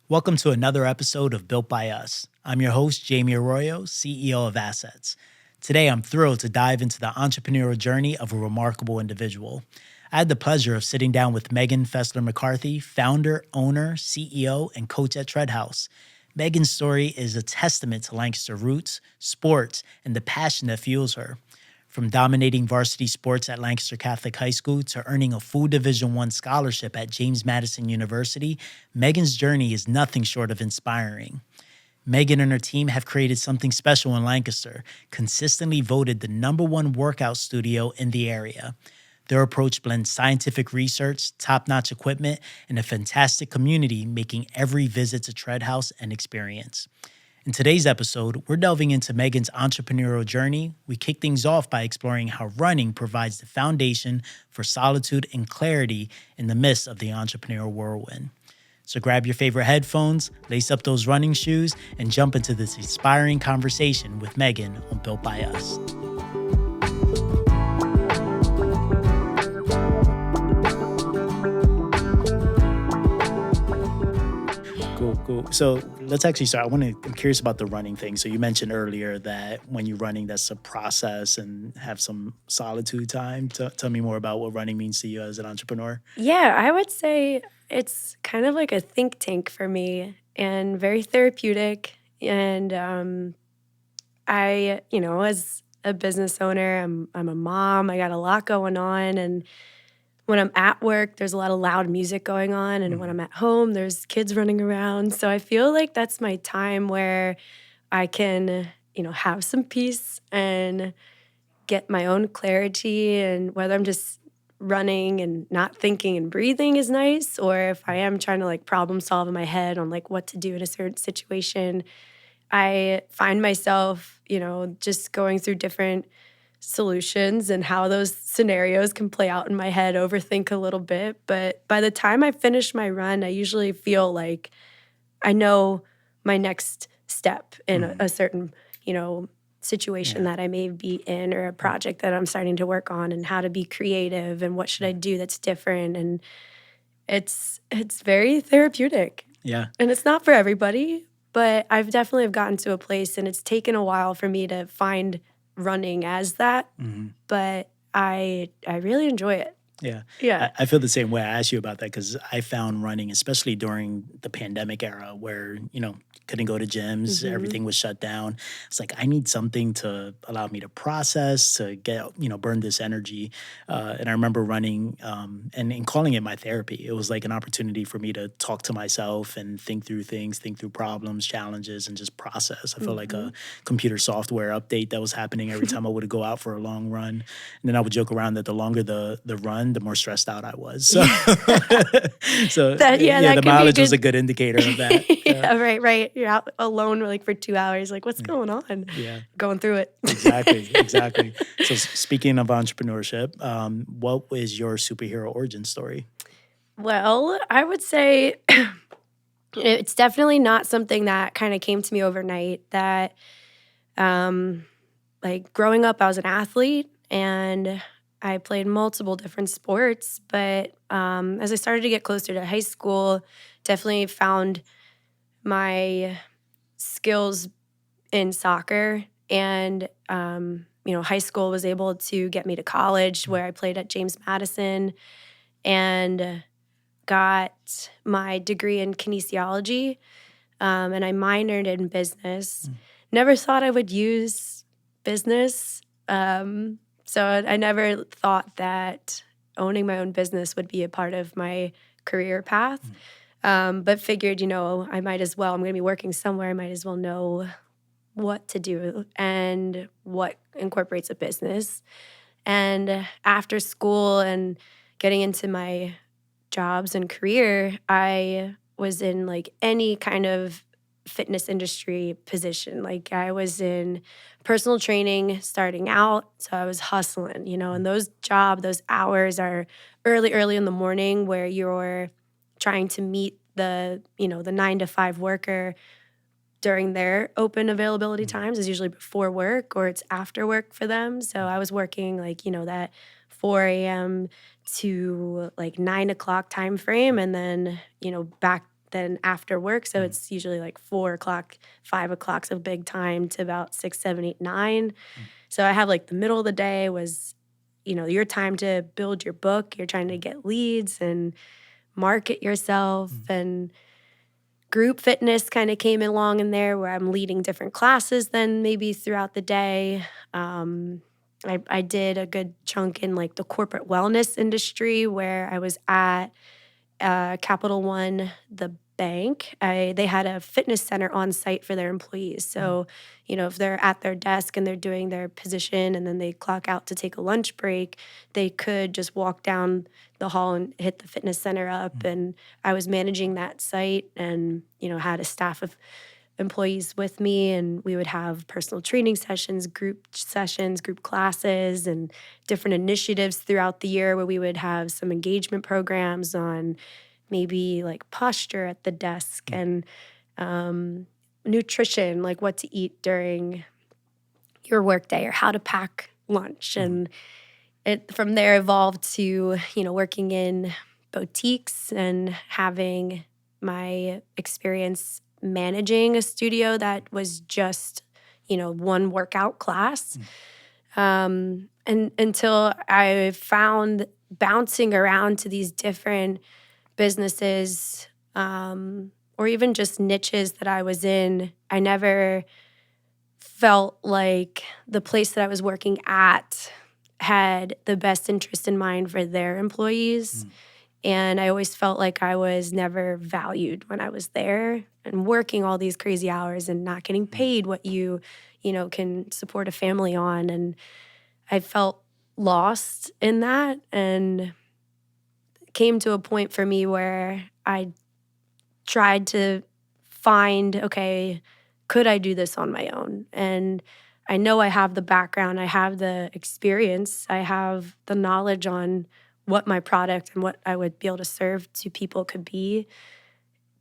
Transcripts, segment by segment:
Welcome to another episode of Built by Us. I'm your host, Jamie Arroyo, CEO of Assets. Today, I'm thrilled to dive into the entrepreneurial journey of a remarkable individual. I had the pleasure of sitting down with Megan Fessler-McCarthy, founder, owner, CEO, and coach at Tread House. Megan's story is a testament to Lancaster roots, sports, and the passion that fuels her. From dominating varsity sports at Lancaster Catholic High School to earning a full Division I scholarship at James Madison University, Megan's journey is nothing short of inspiring. Megan and her team have created something special in Lancaster, consistently voted the #1 workout studio in the area. Their approach blends scientific research, top-notch equipment, and a fantastic community, making every visit to Tread House an experience. In today's episode, we're delving into Megan's entrepreneurial journey. We kick things off by exploring how running provides the foundation for solitude and clarity in the midst of the entrepreneurial whirlwind. So grab your favorite headphones, lace up those running shoes, and jump into this inspiring conversation with Megan on Built by Us. Cool. So let's actually start. I'm curious about the running thing. So you mentioned earlier that when you're running, that's a process and have some solitude time. Tell me more about what running means to you as an entrepreneur. Yeah, I would say it's kind of like a think tank for me and very therapeutic. And as a business owner, I'm a mom. I got a lot going on, and when I'm at work, there's a lot of loud music going on, and when I'm at home, there's kids running around. So I feel like that's my time where I can, have some peace and get my own clarity, and whether I'm just running and not thinking and breathing is nice, or if I am trying to problem solve in my head on what to do in a certain situation, I find myself, just going through different solutions and how those scenarios can play out in my head, overthink a little bit. But by the time I finish my run, I usually feel like I know my next step in a certain, situation that I may be in, or a project that I'm starting to work on, and how to be creative and what should I do that's different. And it's very therapeutic. Yeah. And it's not for everybody, but I've definitely have gotten to a place, and it's taken a while for me to find running as that, but I really enjoy it. Yeah. I feel the same way. I asked you about that because I found running, especially during the pandemic era where, couldn't go to gyms, everything was shut down. It's like, I need something to allow me to process, to get, burn this energy. And I remember running and calling it my therapy. It was like an opportunity for me to talk to myself and think through things, think through problems, challenges, and just process. I felt like a computer software update that was happening every time I would go out for a long run. And then I would joke around that the longer the run, the more stressed out I was. So, the mileage was a good indicator of that. Yeah, right. You're out alone for 2 hours. What's going on? Yeah. Going through it. Exactly. So speaking of entrepreneurship, what was your superhero origin story? Well, I would say it's definitely not something that kind of came to me overnight. That, growing up, I was an athlete, and I played multiple different sports. But as I started to get closer to high school, definitely found my skills in soccer. And, high school was able to get me to college, where I played at James Madison and got my degree in kinesiology. And I minored in business. Never thought I would use business. So I never thought that owning my own business would be a part of my career path. But figured, I might as well. I'm going to be working somewhere. I might as well know what to do and what incorporates a business. And after school and getting into my jobs and career, I was in any kind of fitness industry position. I was in personal training starting out, so I was hustling, and those hours are early in the morning, where you're trying to meet the 9 to 5 worker during their open availability times. Is usually before work or it's after work for them. So I was working that 4 a.m. to 9 o'clock time frame, and then back then after work. So it's usually like 4 o'clock, 5 o'clock's a big time to about 6, 7, 8, 9. So I have like the middle of the day was, your time to build your book. You're trying to get leads and market yourself, and group fitness kind of came along in there where I'm leading different classes then maybe throughout the day. I did a good chunk in like the corporate wellness industry where I was at Capital One, the bank. They had a fitness center on site for their employees. So, if they're at their desk and they're doing their position and then they clock out to take a lunch break, they could just walk down the hall and hit the fitness center up. And I was managing that site and, had a staff of employees with me, and we would have personal training sessions, group classes, and different initiatives throughout the year where we would have some engagement programs on maybe like posture at the desk and nutrition, like what to eat during your workday or how to pack lunch. And it from there evolved to, working in boutiques and having my experience managing a studio that was just, one workout class. And until I found bouncing around to these different businesses, or even just niches that I was in, I never felt like the place that I was working at had the best interest in mind for their employees. And I always felt like I was never valued when I was there and working all these crazy hours and not getting paid what you can support a family on. And I felt lost in that, and came to a point for me where I tried to find, okay, could I do this on my own? And I know I have the background, I have the experience, I have the knowledge on what my product and what I would be able to serve to people could be.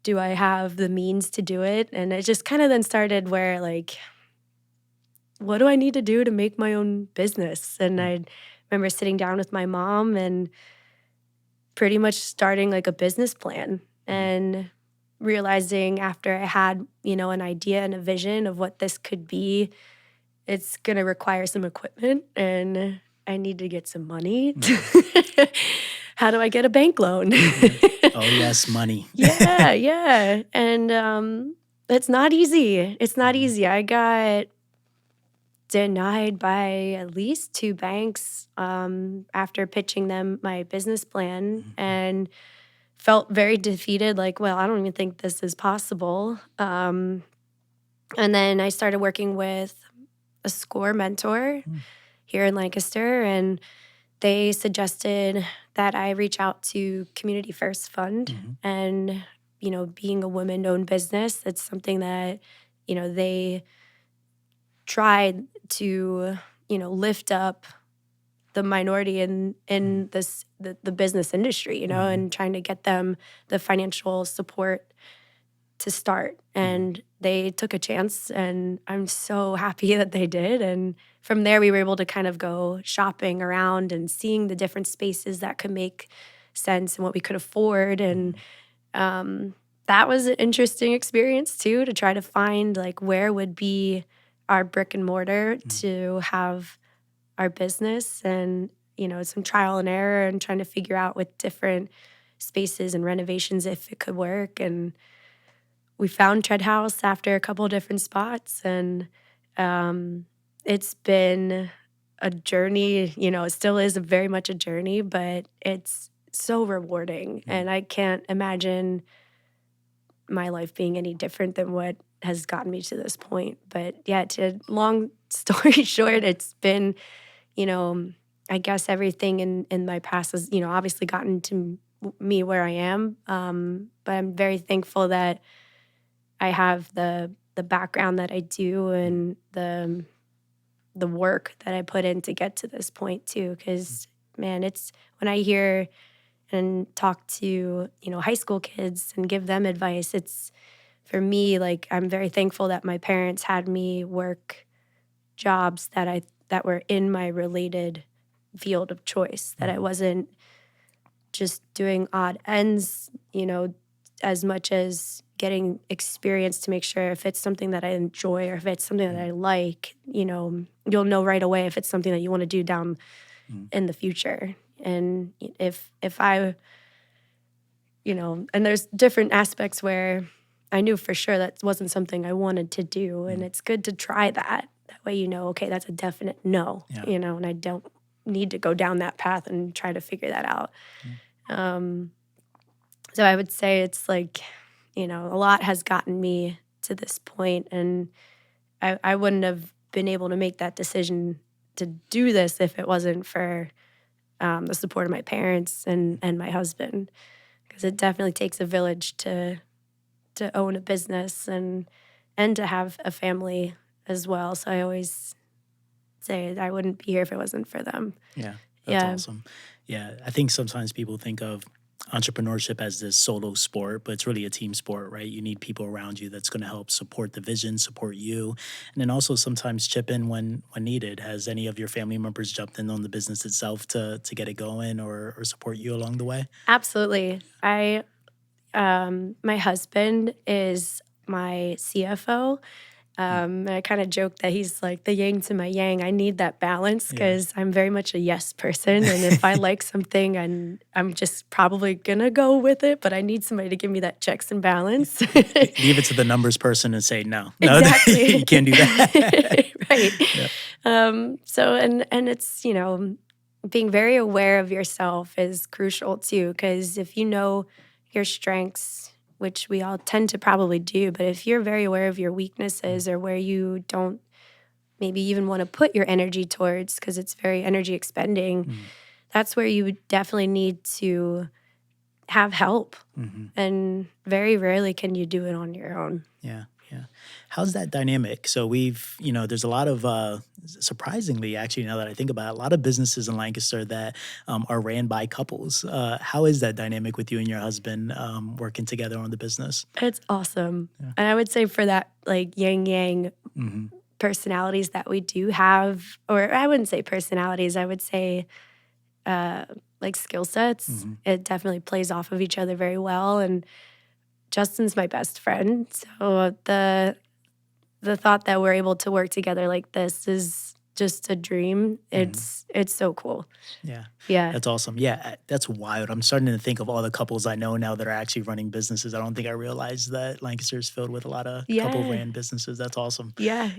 Do I have the means to do it? And it just kind of then started where like, what do I need to do to make my own business? And I remember sitting down with my mom and pretty much starting like a business plan and realizing after I had, an idea and a vision of what this could be, it's going to require some equipment and I need to get some money. How do I get a bank loan? Oh, yes, money. Yeah. And it's not easy. It's not easy. I got denied by at least 2 banks after pitching them my business plan, and felt very defeated, like, well, I don't even think this is possible. And then I started working with a SCORE mentor here in Lancaster, and they suggested that I reach out to Community First Fund. And, being a women-owned business, it's something that, they tried to, lift up the minority in this the business industry, and trying to get them the financial support to start. And they took a chance, and I'm so happy that they did. And from there, we were able to kind of go shopping around and seeing the different spaces that could make sense and what we could afford. And that was an interesting experience too, to try to find like where would be our brick and mortar to have our business, and some trial and error and trying to figure out with different spaces and renovations if it could work. And we found Tread House after a couple of different spots, and it's been a journey. It still is very much a journey, but it's so rewarding. And I can't imagine my life being any different than what has gotten me to this point. But yeah, to long story short, it's been, I guess everything in my past has, obviously gotten to me where I am. But I'm very thankful that I have the background that I do and the work that I put in to get to this point too. Because man, it's when I hear and talk to high school kids and give them advice, it's for me like I'm very thankful that my parents had me work jobs that were in my related field of choice, that I wasn't just doing odd ends, as much as getting experience to make sure if it's something that I enjoy or if it's something that I like, you'll know right away if it's something that you want to do down in the future. And if I, and there's different aspects where I knew for sure that wasn't something I wanted to do. And it's good to try that. That way, okay, that's a definite no, and I don't need to go down that path and try to figure that out. So I would say it's like, a lot has gotten me to this point, and I wouldn't have been able to make that decision to do this if it wasn't for the support of my parents and my husband, because it definitely takes a village to own a business and to have a family as well. So I always say I wouldn't be here if it wasn't for them. Yeah, that's awesome. Yeah, I think sometimes people think of entrepreneurship as this solo sport, but it's really a team sport, right? You need people around you that's going to help support the vision, support you, and then also sometimes chip in when needed. Has any of your family members jumped in on the business itself to get it going or support you along the way? Absolutely. My husband is my CFO. I kind of joke that he's like the yang to my yang. I need that balance because I'm very much a yes person. And if I like something, I'm just probably going to go with it, but I need somebody to give me that checks and balance. Leave it to the numbers person and say, no, exactly. You can't do that. Right. Yep. So, and it's, being very aware of yourself is crucial too, because if you know your strengths, which we all tend to probably do, but if you're very aware of your weaknesses or where you don't maybe even want to put your energy towards, because it's very energy expending, that's where you would definitely need to have help. And very rarely can you do it on your own. Yeah. How's that dynamic? So there's a lot of, surprisingly, actually, now that I think about it, a lot of businesses in Lancaster that are ran by couples. How is that dynamic with you and your husband working together on the business? It's awesome. Yeah. And I would say for that, like yin-yang personalities that we do have, or I wouldn't say personalities, I would say like skill sets. It definitely plays off of each other very well. And Justin's my best friend. So the thought that we're able to work together like this is just a dream. It's so cool. Yeah. That's awesome. Yeah, that's wild. I'm starting to think of all the couples I know now that are actually running businesses. I don't think I realized that Lancaster is filled with a lot of couple-ran businesses. That's awesome. Yeah.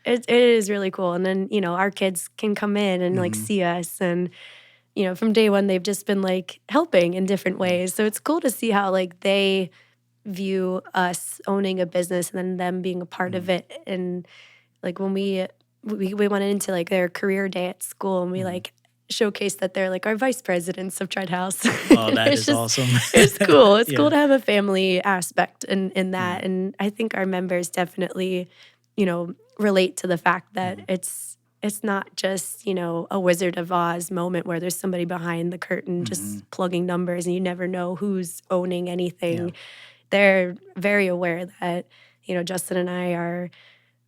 It is really cool. And then, our kids can come in and like see us, and from day one they've just been like helping in different ways. So it's cool to see how like they view us owning a business and then them being a part of it. And like when we went into like their career day at school, and we like showcased that they're like our vice presidents of Tread House. Oh, that is awesome. It's cool. It's cool to have a family aspect in that. And I think our members definitely, relate to the fact that it's not just, a Wizard of Oz moment where there's somebody behind the curtain just plugging numbers and you never know who's owning anything. They're very aware that, Justin and I are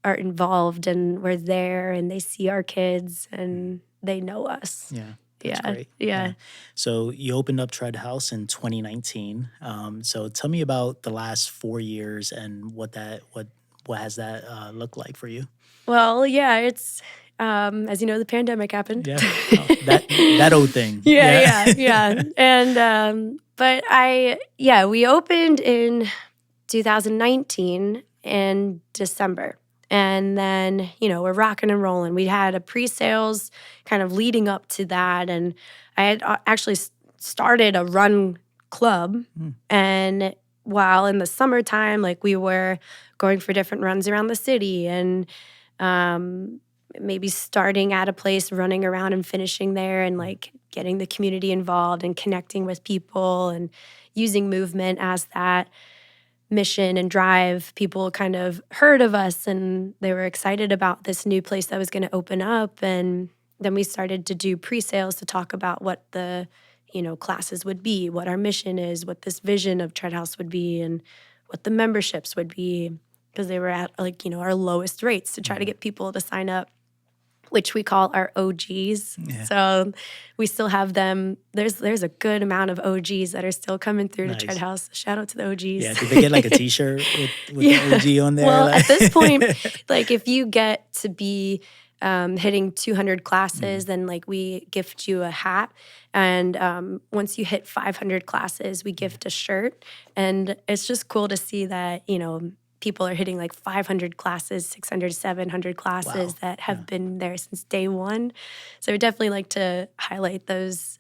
involved and we're there, and they see our kids and they know us. Yeah. That's great. Yeah. So you opened up Tread House in 2019. So tell me about the last 4 years and what has that looked like for you? Well, it's as you know, the pandemic happened. Yeah, that old thing. Yeah. And but we opened in 2019 in December. And then, we're rocking and rolling. We had a pre-sales kind of leading up to that. And I had actually started a run club. And while in the summertime, like we were going for different runs around the city and maybe starting at a place, running around and finishing there, and like getting the community involved and connecting with people and using movement as that mission and drive. People kind of heard of us and they were excited about this new place that was going to open up. And then we started to do pre-sales to talk about what the, classes would be, what our mission is, what this vision of Tread House would be, and what the memberships would be, because they were at like, our lowest rates to try to get people to sign up. which we call our OGs. Yeah. So we still have them. There's a good amount of OGs that are still coming through to Tread House. Shout out to the OGs. Yeah, did they get like a T-shirt with the OG on there? Well, like? At this point, like if you get to be hitting 200 classes, then like we gift you a hat. And once you hit 500 classes, we gift a shirt. And it's just cool to see that, people are hitting like 500 classes, 600, 700 classes that have been there since day one. So we definitely like to highlight those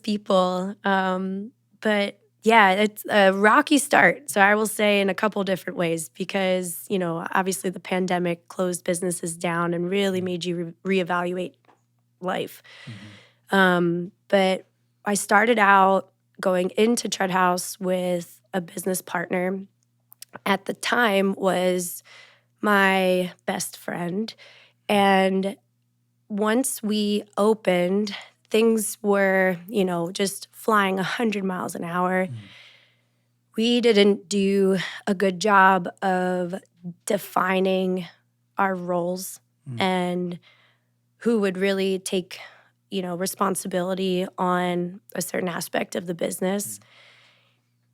people. But yeah, it's a rocky start. So I will say in a couple different ways because, obviously the pandemic closed businesses down and really made you reevaluate life. But I started out going into Tread House with a business partner. At the time was my best friend. And once we opened, things were, just flying 100 miles an hour. We didn't do a good job of defining our roles and who would really take, responsibility on a certain aspect of the business.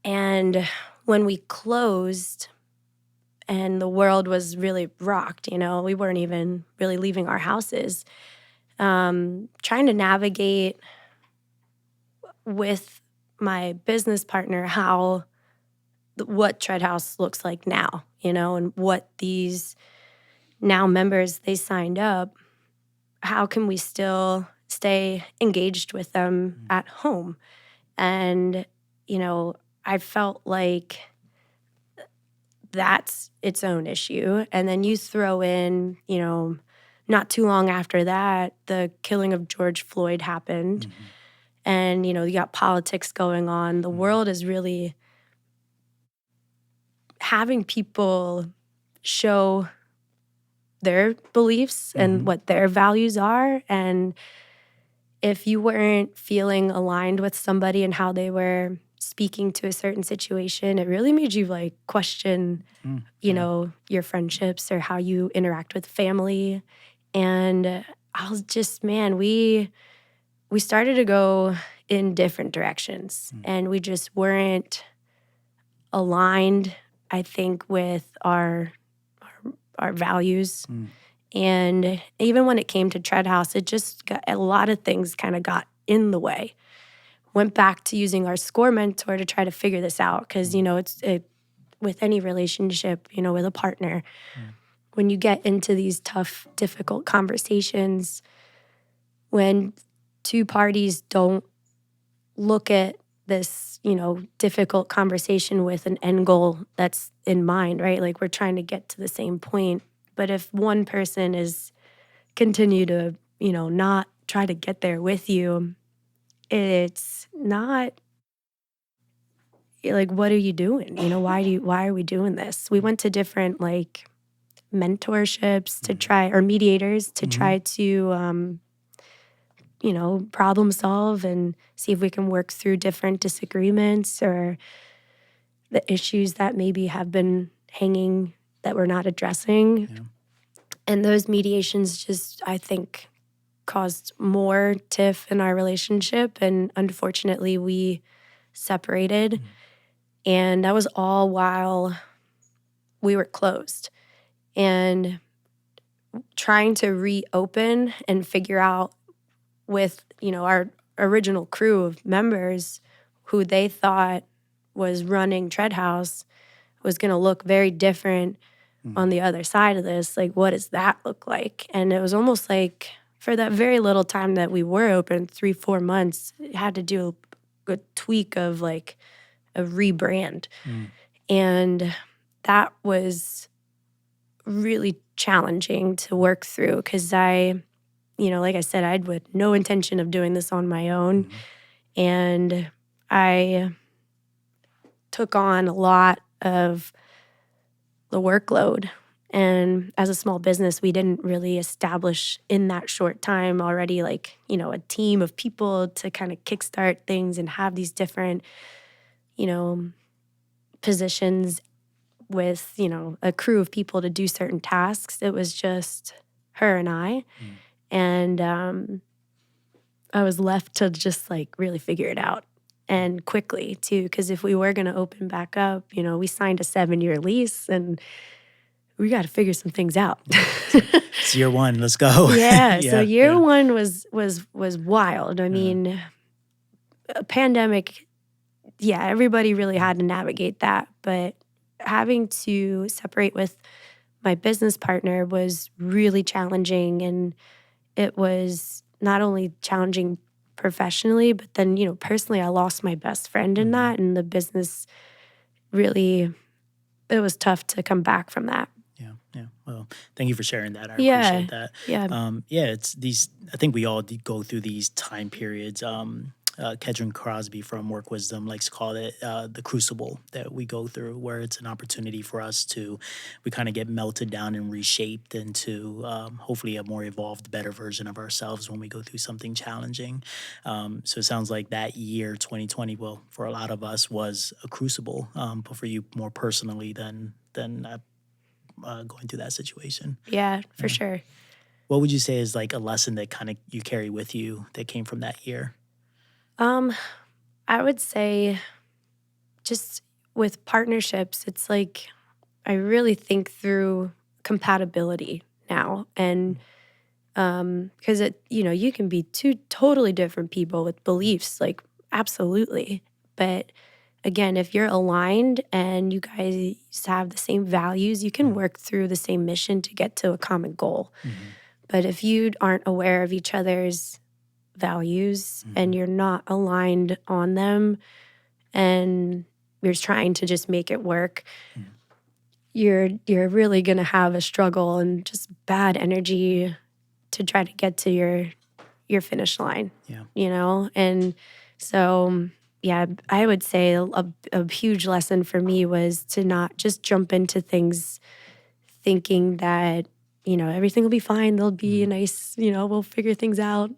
And when we closed and the world was really rocked, we weren't even really leaving our houses, trying to navigate with my business partner what Tread House looks like now, and what these now members they signed up, how can we still stay engaged with them at home? And, I felt like that's its own issue. And then you throw in, not too long after that, the killing of George Floyd happened. And, you got politics going on. The world is really having people show their beliefs and what their values are. And if you weren't feeling aligned with somebody and how they were speaking to a certain situation, it really made you like question, your friendships or how you interact with family. And I was just, we started to go in different directions and we just weren't aligned, I think, with our values. And even when it came to Tread House, it just got a lot of things kind of got in the way. Went back to using our SCORE mentor to try to figure this out because, it's with any relationship, with a partner, when you get into these tough, difficult conversations, when two parties don't look at this, difficult conversation with an end goal that's in mind, right? Like we're trying to get to the same point. But if one person is continue to, not try to get there with you, it's not like, what are you doing? Why are we doing this? We went to different like mentorships to try, or mediators to try to, problem solve and see if we can work through different disagreements or the issues that maybe have been hanging that we're not addressing. Yeah. And those mediations just, I think, caused more tiff in our relationship. And unfortunately, we separated. And that was all while we were closed. And trying to reopen and figure out with, our original crew of members who they thought was running Tread House was going to look very different on the other side of this. Like, what does that look like? And it was almost like for that very little time that we were open, 3-4 months, it had to do a tweak of like a rebrand. And that was really challenging to work through because I, like I said, I'd with no intention of doing this on my own. And I took on a lot of the workload. And as a small business, we didn't really establish in that short time already like, a team of people to kind of kickstart things and have these different, positions with, a crew of people to do certain tasks. It was just her and I. And I was left to just like really figure it out, and quickly too, because if we were going to open back up, we signed a 7-year lease and we got to figure some things out. It's year one. Let's go. Yeah. So year one was wild. I mean, a pandemic, everybody really had to navigate that. But having to separate with my business partner was really challenging. And it was not only challenging professionally, but then, personally, I lost my best friend in that. And the business really, it was tough to come back from that. Yeah. Well, thank you for sharing that. I appreciate that. Yeah. It's these, I think we all go through these time periods. Kedron Crosby from Work Wisdom likes to call it the crucible that we go through, where it's an opportunity for us we kind of get melted down and reshaped into hopefully a more evolved, better version of ourselves when we go through something challenging. So it sounds like that year, 2020, well, for a lot of us was a crucible, but for you more personally than going through that situation. Yeah, for sure. What would you say is like a lesson that kind of you carry with you that came from that year? I would say just with partnerships, it's like I really think through compatibility now. And because you can be two totally different people with beliefs, like absolutely. But again, if you're aligned and you guys have the same values, you can work through the same mission to get to a common goal. But if you aren't aware of each other's values and you're not aligned on them and you're trying to just make it work, you're really going to have a struggle and just bad energy to try to get to your finish line. And so I would say a huge lesson for me was to not just jump into things thinking that everything will be fine, there'll be a nice, we'll figure things out.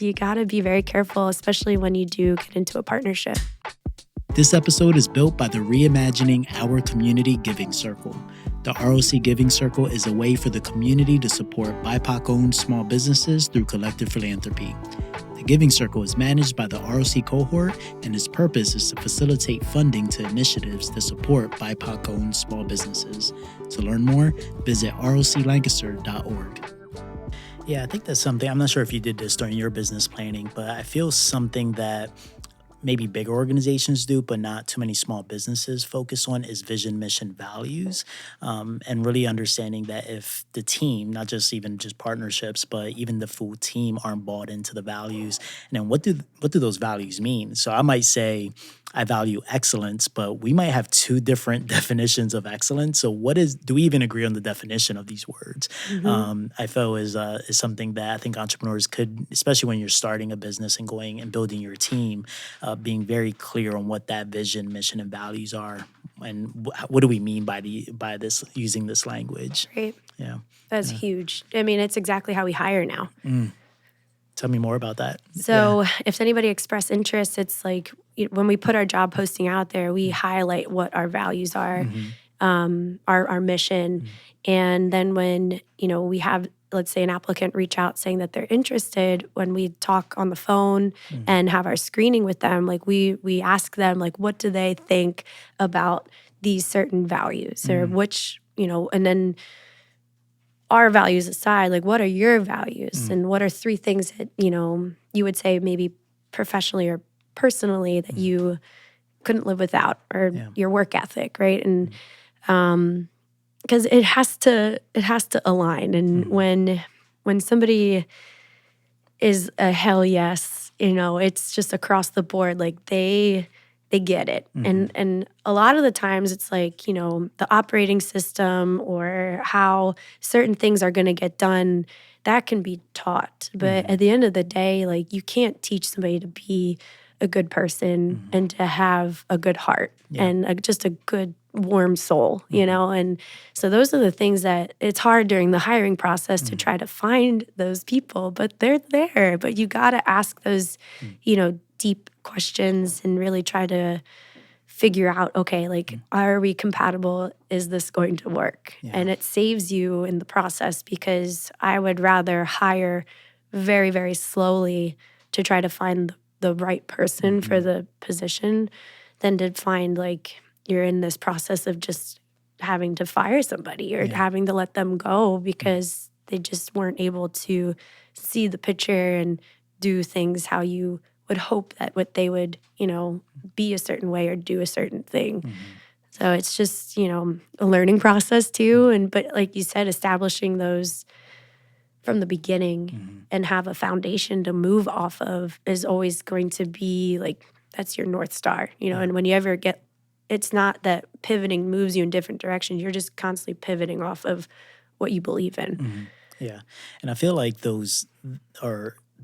You got to be very careful, especially when you do get into a partnership. This episode is built by the Reimagining Our Community Giving Circle. The ROC Giving Circle is a way for the community to support BIPOC-owned small businesses through collective philanthropy. The Giving Circle is managed by the ROC cohort, and its purpose is to facilitate funding to initiatives that support BIPOC-owned small businesses. To learn more, visit roclancaster.org. Yeah, I think that's something, I'm not sure if you did this during your business planning, but I feel something that maybe bigger organizations do, but not too many small businesses focus on is vision, mission, values, and really understanding that if the team, not just even just partnerships, but even the full team aren't bought into the values, and then what do those values mean? So I might say I value excellence, but we might have two different definitions of excellence. So do we even agree on the definition of these words? I feel is something that I think entrepreneurs could, especially when you're starting a business and going and building your team, being very clear on what that vision, mission, and values are, and what do we mean by this, using this language? Right. Yeah. That's huge. I mean, it's exactly how we hire now. Tell me more about that. So if anybody express interest, it's like when we put our job posting out there, we highlight what our values are, our mission. And then when, we have, let's say, an applicant reach out saying that they're interested, when we talk on the phone and have our screening with them, like we ask them, like, what do they think about these certain values or which, and then our values aside, like, what are your values and what are 3 things that, you would say maybe professionally or personally that you couldn't live without, or your work ethic, right? And because it has to align. And when somebody is a hell yes, it's just across the board, like they get it. And a lot of the times it's like, the operating system or how certain things are going to get done, that can be taught. But at the end of the day, like, you can't teach somebody to be a good person and to have a good heart and just a good warm soul, And so those are the things that it's hard during the hiring process to try to find those people, but they're there. But you got to ask those, deep questions and really try to figure out, okay, like, are we compatible? Is this going to work? Yeah. And it saves you in the process, because I would rather hire very, very slowly to try to find the right person for the position than to find like you're in this process of just having to fire somebody or having to let them go because they just weren't able to see the picture and do things how you would hope that what they would, be a certain way or do a certain thing. So it's just, a learning process too. But like you said, establishing those from the beginning and have a foundation to move off of is always going to be like, that's your North Star, and when you ever get, it's not that pivoting moves you in different directions. You're just constantly pivoting off of what you believe in. Yeah. And I feel like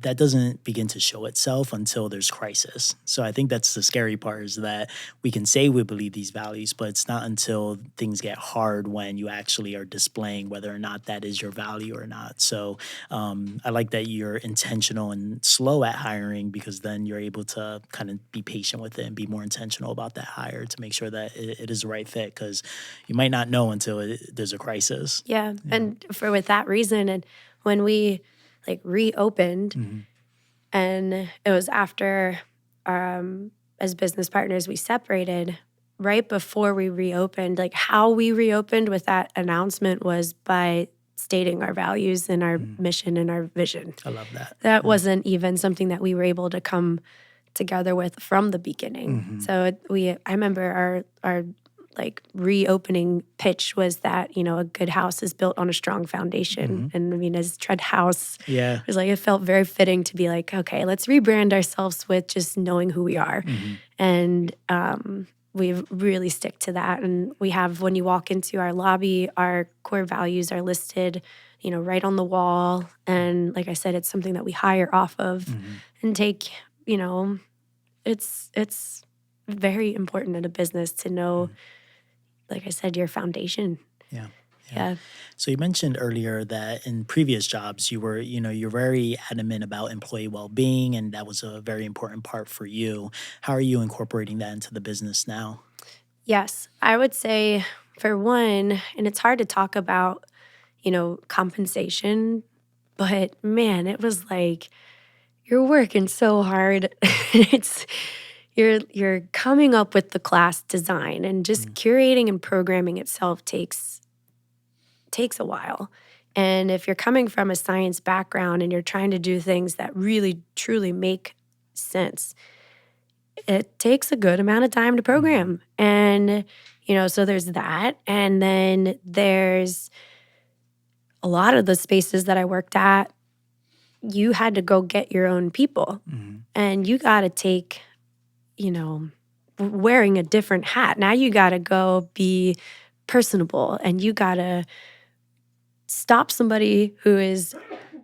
that doesn't begin to show itself until there's crisis. So I think that's the scary part, is that we can say we believe these values, but it's not until things get hard when you actually are displaying whether or not that is your value or not. So I like that you're intentional and slow at hiring, because then you're able to kind of be patient with it and be more intentional about that hire to make sure that it is the right fit, because you might not know until there's a crisis. Yeah. And with that reason, and when we like reopened, and it was after as business partners we separated. Right before we reopened, like how we reopened with that announcement was by stating our values and our mission and our vision. I love that. That wasn't even something that we were able to come together with from the beginning. So I remember our like reopening pitch was that, a good house is built on a strong foundation. And I mean, as Tread House, it was like, it felt very fitting to be like, okay, let's rebrand ourselves with just knowing who we are. And we really stick to that. And we have, when you walk into our lobby, our core values are listed, right on the wall. And like I said, it's something that we hire off of and take, it's very important in a business to know, like I said, your foundation. Yeah. So you mentioned earlier that in previous jobs, you're very adamant about employee well-being, and that was a very important part for you. How are you incorporating that into the business now? Yes, I would say for one, and it's hard to talk about, compensation, but man, it was like, you're working so hard. You're coming up with the class design, and just curating and programming itself takes a while. And if you're coming from a science background and you're trying to do things that really truly make sense, it takes a good amount of time to program. And so there's that. And then there's a lot of the spaces that I worked at, you had to go get your own people, and you got to take, wearing a different hat. Now you got to go be personable, and you got to stop somebody who is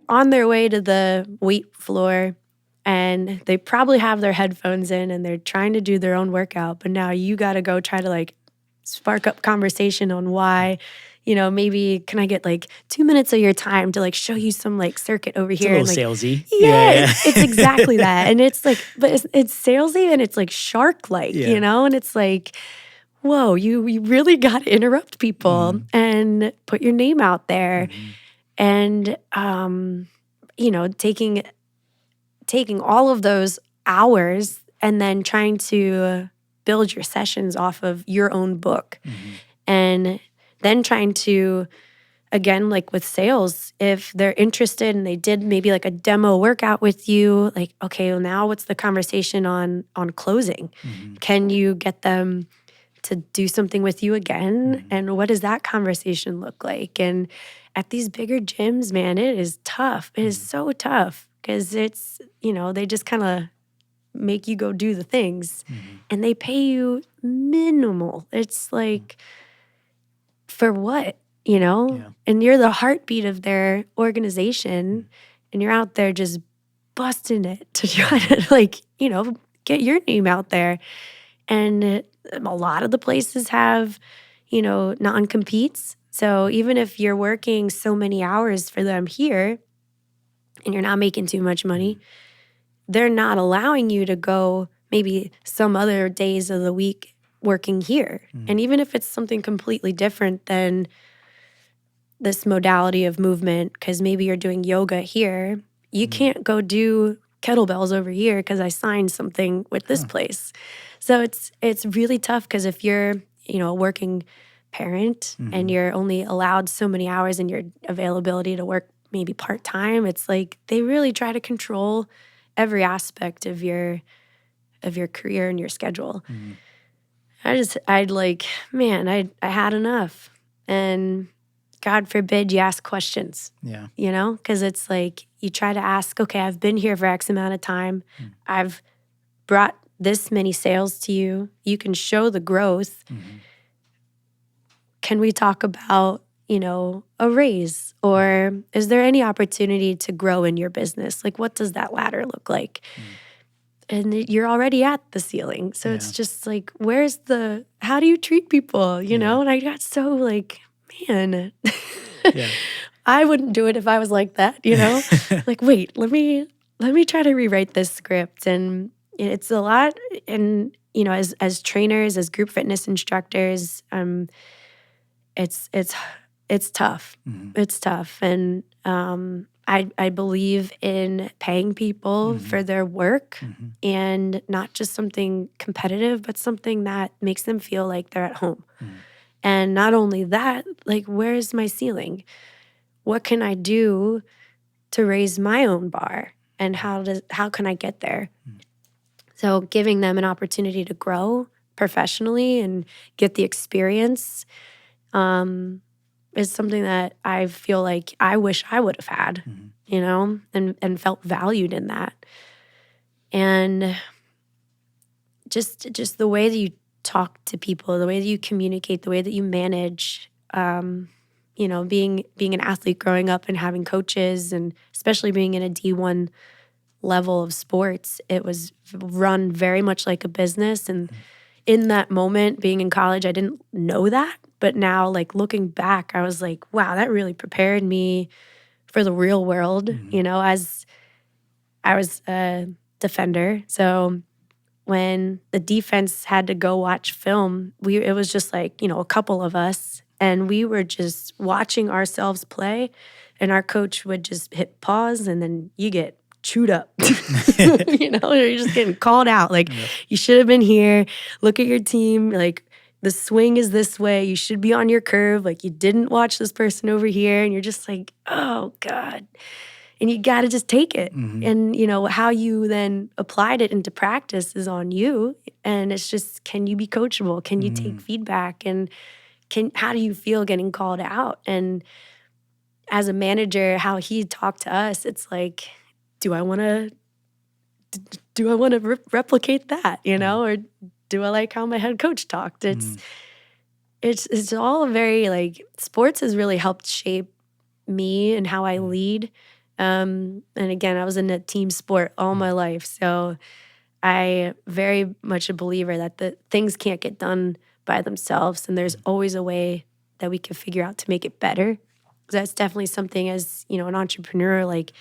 on their way to the weight floor, and they probably have their headphones in and they're trying to do their own workout. But now you got to go try to like spark up conversation on why, maybe can I get like 2 minutes of your time to like show you some like circuit over here? It's a little salesy. Yeah. It's exactly that. And it's like, but it's salesy, and it's like shark-like, and it's like, whoa, you really got to interrupt people and put your name out there. And, taking all of those hours and then trying to build your sessions off of your own book. And then trying to, again, like with sales, if they're interested and they did maybe like a demo workout with you, like, okay, well now what's the conversation on closing? Can you get them to do something with you again? And what does that conversation look like? And at these bigger gyms, man, it is tough. It is so tough, because it's, they just kind of make you go do the things, and they pay you minimal. It's like, for what, And you're the heartbeat of their organization, and you're out there just busting it to try to like, get your name out there. And a lot of the places have, non-competes. So even if you're working so many hours for them here and you're not making too much money, they're not allowing you to go maybe some other days of the week working here. And even if it's something completely different than this modality of movement, because maybe you're doing yoga here, you can't go do kettlebells over here because I signed something with this place. So it's really tough because if you're, a working parent and you're only allowed so many hours in your availability to work maybe part-time, it's like they really try to control every aspect of your career and your schedule. I had enough. And God forbid you ask questions. Yeah. Because it's like you try to ask, okay, I've been here for X amount of time. I've brought this many sales to you. You can show the growth. Can we talk about, a raise? Or is there any opportunity to grow in your business? Like, what does that ladder look like? And you're already at the ceiling. So it's just like, how do you treat people, know? And I got so like, man, I wouldn't do it if I was like that, Like, wait, let me try to rewrite this script. And it's a lot. And, as trainers, as group fitness instructors, it's tough. It's tough. And I believe in paying people for their work and not just something competitive, but something that makes them feel like they're at home. And not only that, like, where's my ceiling? What can I do to raise my own bar? And how can I get there? So giving them an opportunity to grow professionally and get the experience is something that I feel like I wish I would have had, and felt valued in that. And just the way that you talk to people, the way that you communicate, the way that you manage, being an athlete growing up and having coaches, and especially being in a D1 level of sports, it was run very much like a business. And in that moment, being in college, I didn't know that. But now, like, looking back, I was like, wow, that really prepared me for the real world, as I was a defender. So when the defense had to go watch film, it was just like, a couple of us, and we were just watching ourselves play, and our coach would just hit pause, and then you get chewed up. You're just getting called out. Like, you should have been here. Look at your team. Like, the swing is this way. You should be on your curve. Like, you didn't watch this person over here. And you're just like, oh, God. And you got to just take it. And, how you then applied it into practice is on you. And it's just, can you be coachable? Can you take feedback? And how do you feel getting called out? And as a manager, how he talked to us, it's like, do I want to replicate that, or do I like how my head coach talked? It's all very, like, sports has really helped shape me and how I lead. And again, I was in a team sport all my life. So I very much a believer that the things can't get done by themselves. And there's always a way that we can figure out to make it better. That's definitely something as, an entrepreneur, like,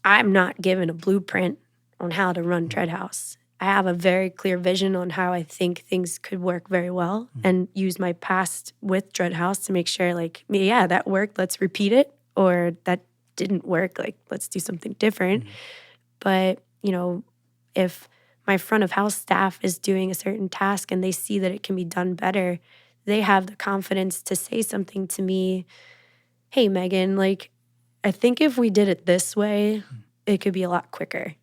I'm not given a blueprint on how to run Tread House. I have a very clear vision on how I think things could work very well, and use my past with Tread House to make sure, like, yeah, that worked, let's repeat it, or that didn't work, like, let's do something different. But, if my front of house staff is doing a certain task and they see that it can be done better, they have the confidence to say something to me, hey, Megan, like, I think if we did it this way, it could be a lot quicker.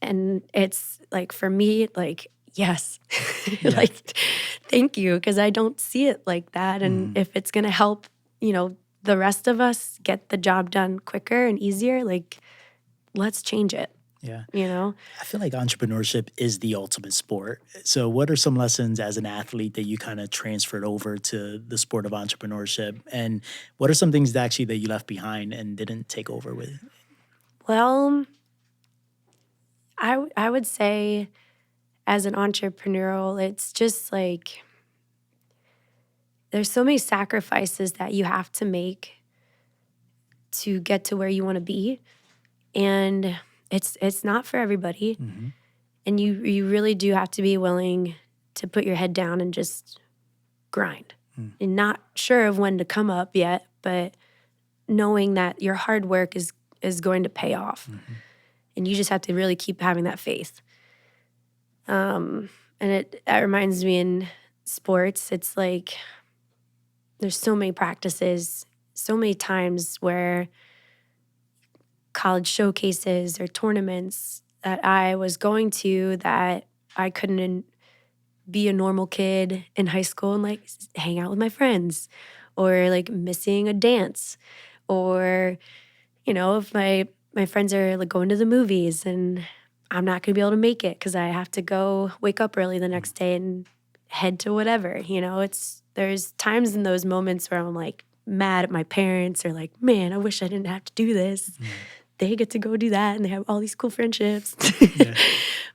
And it's like, for me, like, yes, like, thank you, because I don't see it like that. And if it's going to help, the rest of us get the job done quicker and easier, like, let's change it. Yeah. I feel like entrepreneurship is the ultimate sport. So what are some lessons as an athlete that you kind of transferred over to the sport of entrepreneurship? And what are some things that you left behind and didn't take over with? Well, I would say as an entrepreneurial, it's just like, there's so many sacrifices that you have to make to get to where you want to be. And it's not for everybody. And you really do have to be willing to put your head down and just grind. And not sure of when to come up yet, but knowing that your hard work is going to pay off. And you just have to really keep having that faith. And that reminds me in sports, it's like there's so many practices, so many times where college showcases or tournaments that I was going to that I couldn't be a normal kid in high school and like hang out with my friends, or like missing a dance, or, you know, if my friends are like going to the movies and I'm not going to be able to make it because I have to go wake up early the next day and head to whatever, you know, there's times in those moments where I'm like mad at my parents, or like, man, I wish I didn't have to do this. They get to go do that and they have all these cool friendships.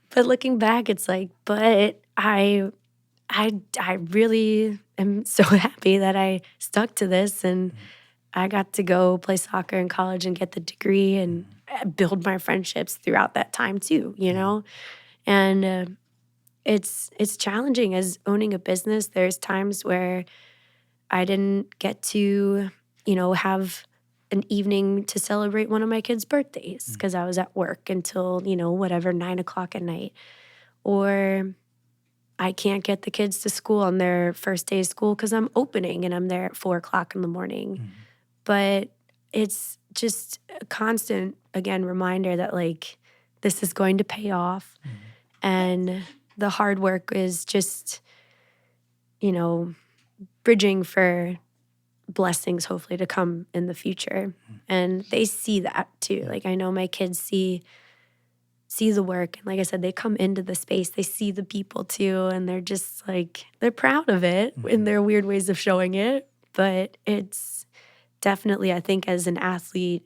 But looking back, it's like, but I really am so happy that I stuck to this, and I got to go play soccer in college and get the degree and build my friendships throughout that time too, you know? And it's challenging as owning a business. There's times where I didn't get to, you know, have an evening to celebrate one of my kids' birthdays because I was at work until, you know, whatever, 9 o'clock at night. Or I can't get the kids to school on their first day of school because I'm opening and I'm there at 4 o'clock in the morning. But it's just a constant, again, reminder that like this is going to pay off. And the hard work is just, you know, bridging for blessings hopefully to come in the future. And they see that too. Like I know my kids see the work. And like I said, they come into the space, they see the people too, and they're just like, they're proud of it in their weird ways of showing it. But it's definitely, I think as an athlete,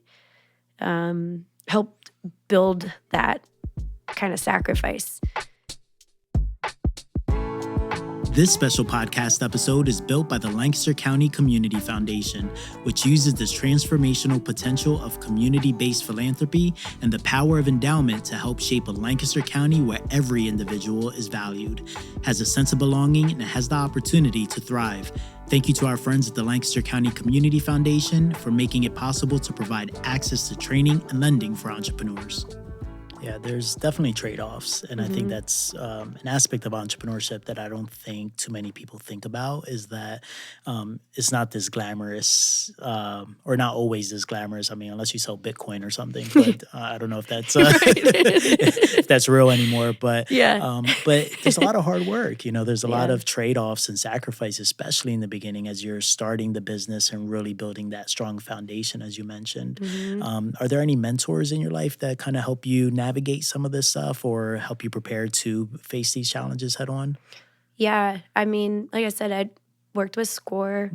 helped build that kind of sacrifice. This special podcast episode is built by the Lancaster County Community Foundation, which uses the transformational potential of community-based philanthropy and the power of endowment to help shape a Lancaster County where every individual is valued, has a sense of belonging, and has the opportunity to thrive. Thank you to our friends at the Lancaster County Community Foundation for making it possible to provide access to training and lending for entrepreneurs. Yeah, there's definitely trade-offs. And I think that's an aspect of entrepreneurship that I don't think too many people think about, is that it's not this glamorous, or not always this glamorous. I mean, unless you sell Bitcoin or something, but I don't know if that's if that's real anymore. But but there's a lot of hard work. You know, there's a lot of trade-offs and sacrifice, especially in the beginning as you're starting the business and really building that strong foundation, as you mentioned. Are there any mentors in your life that kind of help you navigate some of this stuff or help you prepare to face these challenges head on? Yeah. I mean, like I said, I worked with SCORE.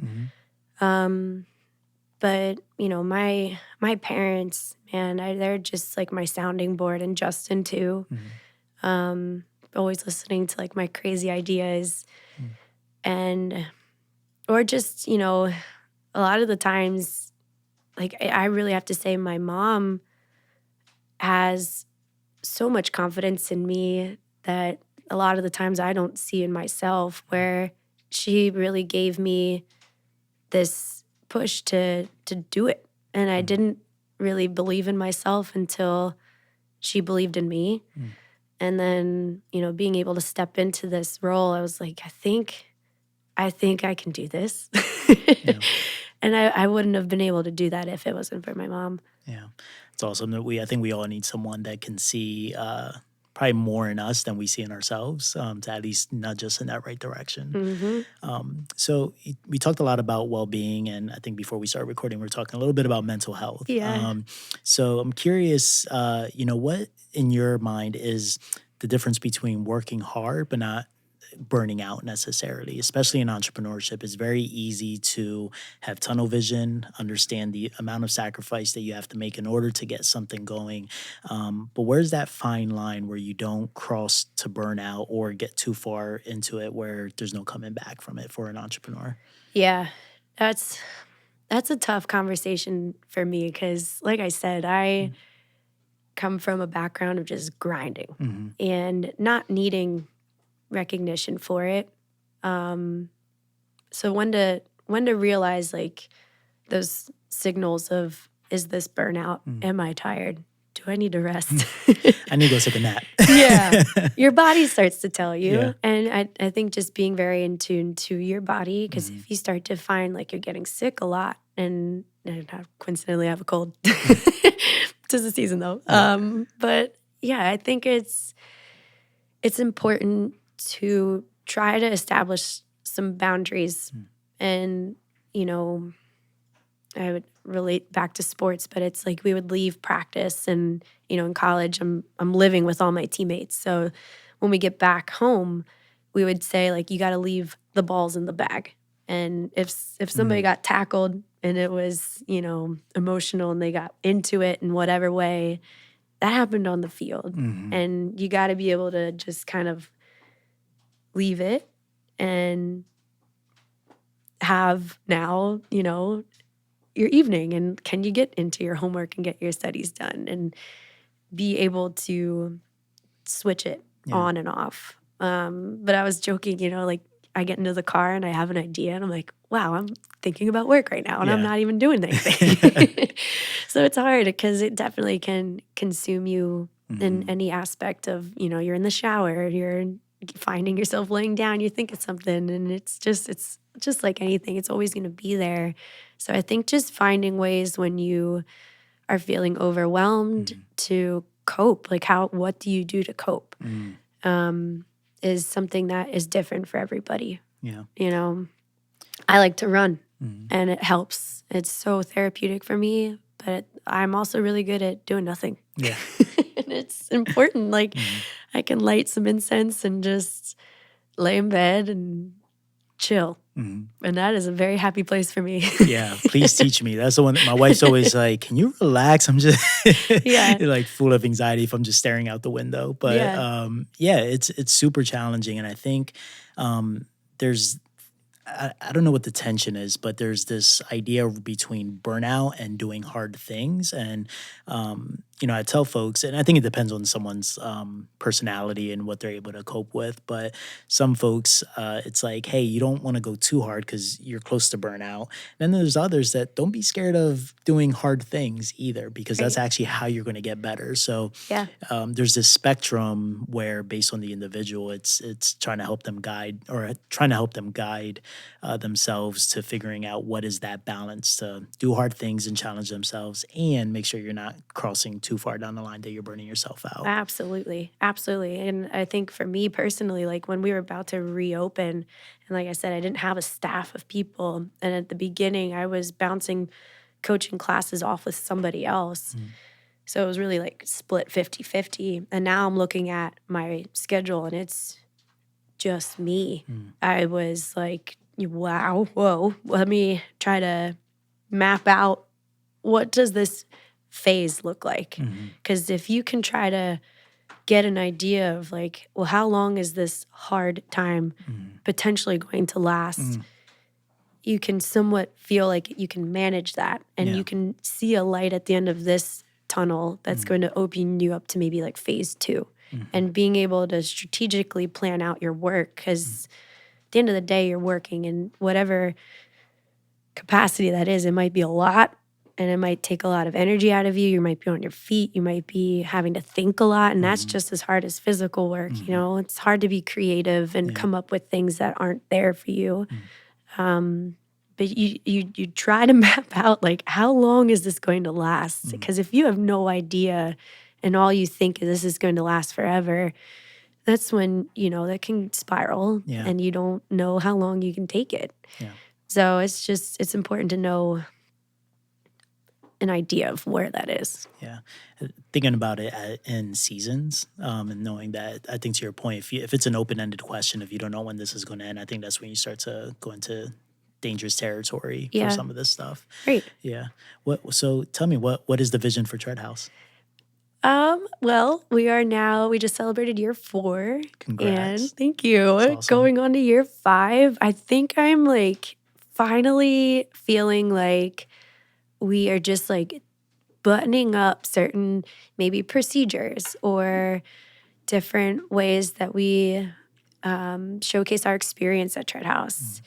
But, you know, my parents, man, they're just like my sounding board, and Justin too. Always listening to like my crazy ideas. And, or just, you know, a lot of the times, like I really have to say my mom has so much confidence in me that a lot of the times I don't see in myself, where she really gave me this push to do it. And I didn't really believe in myself until she believed in me. And then, you know, being able to step into this role, I was like, I think I can do this. And I wouldn't have been able to do that if it wasn't for my mom. Yeah. It's awesome that I think we all need someone that can see probably more in us than we see in ourselves, to at least nudge us in that right direction. So we talked a lot about well-being, and I think before we started recording, we were talking a little bit about mental health. So I'm curious, you know, what in your mind is the difference between working hard but not burning out necessarily, especially in entrepreneurship? It's very easy to have tunnel vision, understand the amount of sacrifice that you have to make in order to get something going. But where's that fine line where you don't cross to burnout or get too far into it where there's no coming back from it for an entrepreneur? Yeah, that's a tough conversation for me because, like I said, I come from a background of just grinding and not needing recognition for it. So when to realize like those signals of, is this burnout? Am I tired? Do I need to rest? I need to go take a nap. Yeah. Your body starts to tell you. Yeah. And I think just being very in tune to your body, because if you start to find like you're getting sick a lot, and I coincidentally have a cold. Tis the season though. Yeah. But yeah, I think it's important to try to establish some boundaries. And, you know, I would relate back to sports, but it's like we would leave practice, and, you know, in college I'm living with all my teammates. So when we get back home, we would say like, you got to leave the balls in the bag. And if somebody got tackled and it was, you know, emotional and they got into it in whatever way, that happened on the field. And you got to be able to just kind of leave it and have now, you know, your evening, and can you get into your homework and get your studies done, and be able to switch it on and off. But I was joking, you know, like I get into the car and I have an idea and I'm like, wow, I'm thinking about work right now and I'm not even doing anything. So it's hard because it definitely can consume you in any aspect of, you know, you're in the shower, you're finding yourself laying down, you think it's something, and it's just like anything, it's always going to be there. So I think just finding ways when you are feeling overwhelmed to cope, like what do you do to cope, is something that is different for everybody. Yeah. You know, I like to run and it helps. It's so therapeutic for me, but I'm also really good at doing nothing. Yeah. And it's important. Like I can light some incense and just lay in bed and chill. And that is a very happy place for me. Yeah, please teach me. That's the one that my wife's always like, can you relax? I'm just like full of anxiety if I'm just staring out the window. But it's super challenging. And I think there's, I don't know what the tension is, but there's this idea between burnout and doing hard things. And, you know, I tell folks, and I think it depends on someone's personality and what they're able to cope with. But some folks, it's like, hey, you don't want to go too hard because you're close to burnout. And then there's others that don't be scared of doing hard things either, because that's actually how you're going to get better. So there's this spectrum where based on the individual, it's trying to help them guide themselves to figuring out what is that balance to do hard things and challenge themselves and make sure you're not crossing too far down the line that you're burning yourself out. Absolutely. And I think for me personally, like when we were about to reopen, and like I said, I didn't have a staff of people. And at the beginning, I was bouncing coaching classes off with somebody else. So it was really like split 50-50. And now I'm looking at my schedule and it's just me. I was like, wow, whoa, let me try to map out what does this phase look like? Because if you can try to get an idea of like, well, how long is this hard time potentially going to last? You can somewhat feel like you can manage that, and you can see a light at the end of this tunnel that's going to open you up to maybe like phase 2. And being able to strategically plan out your work, because at the end of the day, you're working in whatever capacity that is. It might be a lot, and it might take a lot of energy out of you. You might be on your feet. You might be having to think a lot, and that's just as hard as physical work. You know, it's hard to be creative and come up with things that aren't there for you. But you try to map out like, how long is this going to last? Because if you have no idea and all you think is this is going to last forever, that's when, you know, that can spiral and you don't know how long you can take it. So it's important to know an idea of where that is. Yeah. Thinking about it in seasons and knowing that, I think to your point, if it's an open-ended question, if you don't know when this is going to end, I think that's when you start to go into dangerous territory for some of this stuff. Right. Yeah. So tell me, what is the vision for Tread House? Well, we just celebrated year 4. Congrats. And thank you. Awesome. Going on to year 5. I think I'm like finally feeling like we are just like buttoning up certain maybe procedures or different ways that we showcase our experience at Tread House,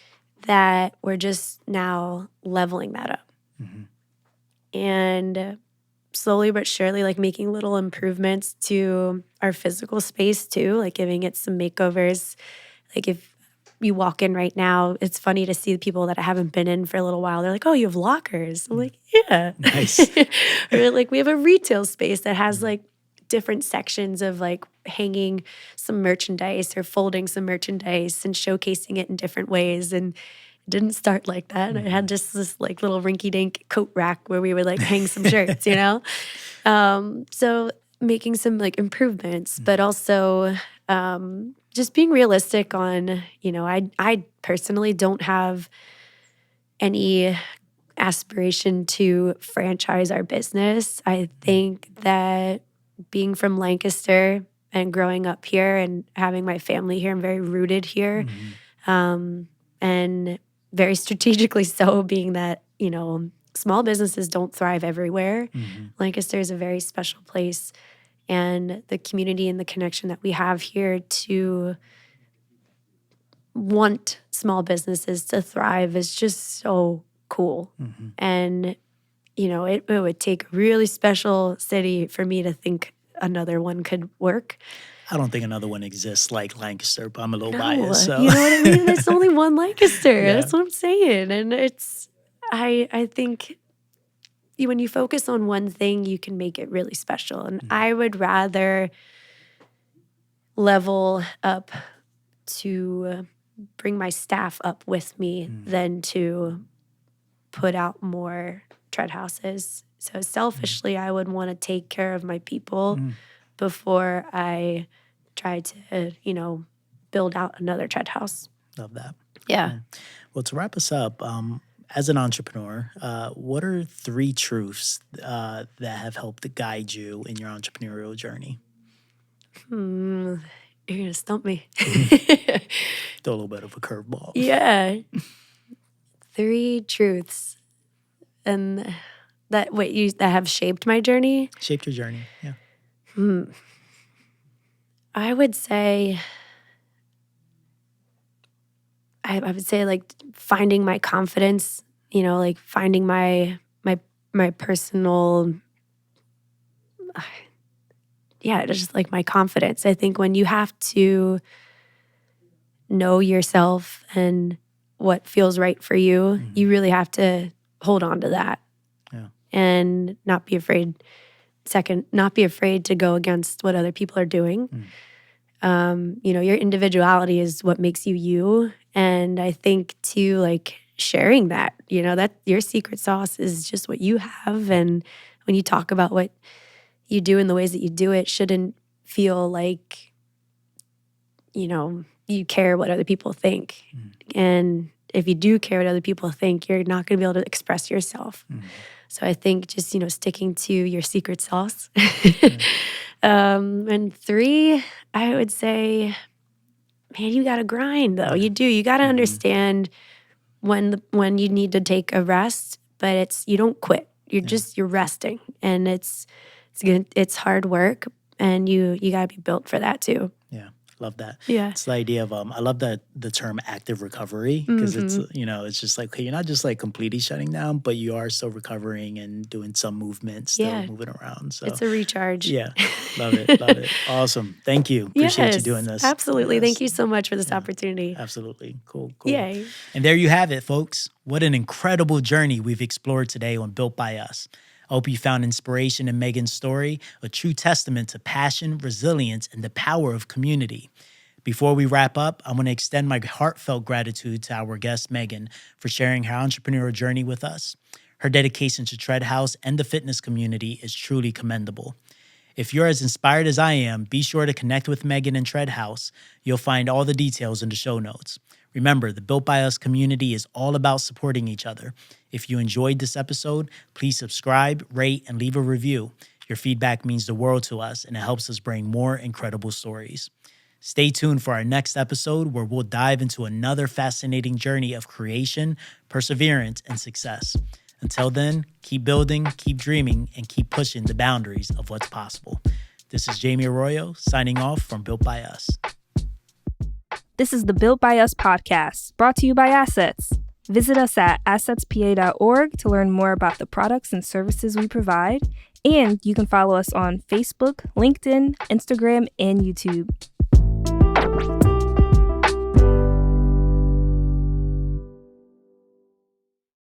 that we're just now leveling that up. And slowly but surely, like making little improvements to our physical space too, like giving it some makeovers. Like if you walk in right now, it's funny to see the people that I haven't been in for a little while. They're like, "Oh, you have lockers." I'm like, "Yeah." Nice. Or like we have a retail space that has like different sections of like hanging some merchandise or folding some merchandise and showcasing it in different ways. And it didn't start like that. I had just this like little rinky-dink coat rack where we would like hang some shirts, you know? So making some like improvements, but also just being realistic on, you know, I personally don't have any aspiration to franchise our business. I think that being from Lancaster and growing up here and having my family here, I'm very rooted here. And very strategically so, being that, you know, small businesses don't thrive everywhere. Lancaster is a very special place. And the community and the connection that we have here to want small businesses to thrive is just so cool. And, you know, it would take a really special city for me to think another one could work. I don't think another one exists like Lancaster, but I'm a little biased. So. You know what I mean? There's only one Lancaster. That's what I'm saying. And it's, I think when you focus on one thing, you can make it really special. And I would rather level up to bring my staff up with me than to put out more tread houses. So selfishly, I would want to take care of my people before I try to, you know, build out another tread house. Love that. Yeah. Well, to wrap us up, as an entrepreneur, what are 3 truths that have helped to guide you in your entrepreneurial journey? You're going to stump me. Throw a little bit of a curveball. Yeah. 3 truths. And that have shaped my journey? Shaped your journey, yeah. I would say, I would say like finding my confidence, you know, like finding my personal, just like my confidence. I think when you have to know yourself and what feels right for you, you really have to hold on to that. Yeah. And not be afraid. Second, not be afraid to go against what other people are doing. You know, your individuality is what makes you you. And I think too, like sharing that, you know, that your secret sauce is just what you have. And when you talk about what you do and the ways that you do it, shouldn't feel like, you know, you care what other people think. And if you do care what other people think, you're not going to be able to express yourself. So I think just, you know, sticking to your secret sauce. And 3, I would say, man, you got to grind though. You do. You got to understand when you need to take a rest, but you don't quit. You're resting, and it's hard work, and you got to be built for that too. Yeah. Love that. Yeah. It's the idea of, I love the term active recovery, because it's, you know, it's just like, okay, you're not just like completely shutting down, but you are still recovering and doing some movement, still moving around. So it's a recharge. Yeah. Love it. Love it. Awesome. Thank you. Appreciate you doing this. Absolutely. Thank you so much for this opportunity. Absolutely. Cool. Yay. And there you have it, folks. What an incredible journey we've explored today on Built by Us. I hope you found inspiration in Megan's story, a true testament to passion, resilience, and the power of community. Before we wrap up, I want to extend my heartfelt gratitude to our guest, Megan, for sharing her entrepreneurial journey with us. Her dedication to Tread House and the fitness community is truly commendable. If you're as inspired as I am, be sure to connect with Megan and Tread House. You'll find all the details in the show notes. Remember, the Built by Us community is all about supporting each other. If you enjoyed this episode, please subscribe, rate, and leave a review. Your feedback means the world to us, and it helps us bring more incredible stories. Stay tuned for our next episode, where we'll dive into another fascinating journey of creation, perseverance, and success. Until then, keep building, keep dreaming, and keep pushing the boundaries of what's possible. This is Jamie Arroyo signing off from Built by Us. This is the Built by Us podcast, brought to you by Assets. Visit us at assetspa.org to learn more about the products and services we provide, and you can follow us on Facebook, LinkedIn, Instagram, and YouTube.